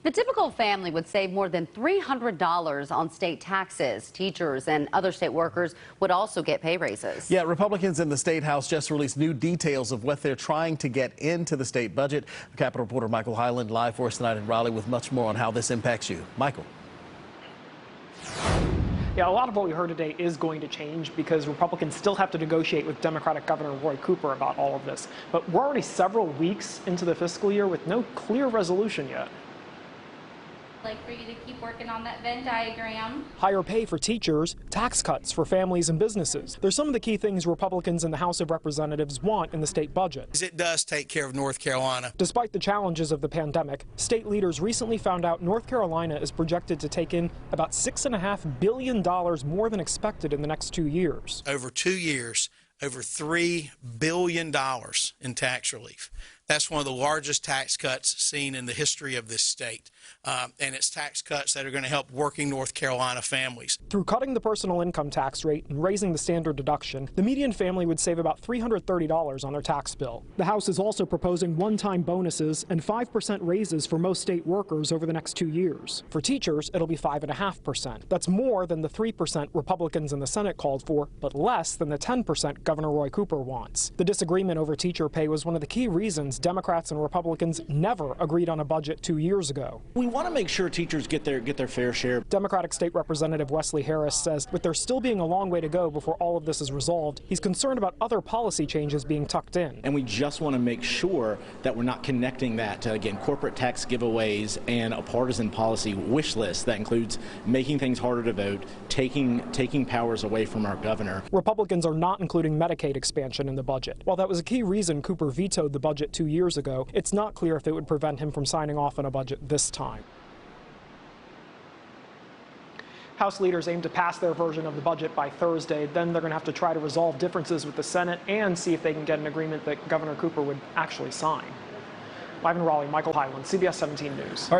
The typical family would save more than $300 on state taxes. Teachers and other state workers would also get pay raises. Yeah, Republicans in the State House just released new details of what they're trying to get into the state budget. Capitol reporter Michael Hyland live for us tonight in Raleigh with much more on how this impacts you. Michael. Yeah, a lot of what we heard today is going to change because Republicans still have to negotiate with Democratic Governor Roy Cooper about all of this. But we're already several weeks into the fiscal year with no clear resolution yet. Like for you to keep working on that Venn diagram. Higher pay for teachers, tax cuts for families and businesses. They're some of the key things Republicans in the House of Representatives want in the state budget. It does take care of North Carolina. Despite the challenges of the pandemic, state leaders recently found out North Carolina is projected to take in about $6.5 billion more than expected in the next 2 years. Over 2 years, over $3 billion in tax relief. That's one of the largest tax cuts seen in the history of this state. And it's tax cuts that are going to help working North Carolina families. Through cutting the personal income tax rate and raising the standard deduction, the median family would save about $330 on their tax bill. The House is also proposing one-time bonuses and 5% raises for most state workers over the next 2 years. For teachers, it'll be 5.5%. That's more than the 3% Republicans in the Senate called for, but less than the 10% Governor Roy Cooper wants. The disagreement over teacher pay was one of the key reasons Democrats and Republicans never agreed on a budget 2 years ago. We want to make sure teachers get their fair share. Democratic State Representative Wesley Harris says with there still being a long way to go before all of this is resolved, he's concerned about other policy changes being tucked in. And we just want to make sure that we're not connecting that to, again, corporate tax giveaways and a partisan policy wish list that includes making things harder to vote, taking powers away from our governor. Republicans are not including Medicaid expansion in the budget. While that was a key reason Cooper vetoed the budget 2 years ago, it's not clear if it would prevent him from signing off on a budget this time. House leaders aim to pass their version of the budget by Thursday. Then they're going to have to try to resolve differences with the Senate and see if they can get an agreement that Governor Cooper would actually sign. Live in Raleigh, Michael Hyland, CBS 17 News.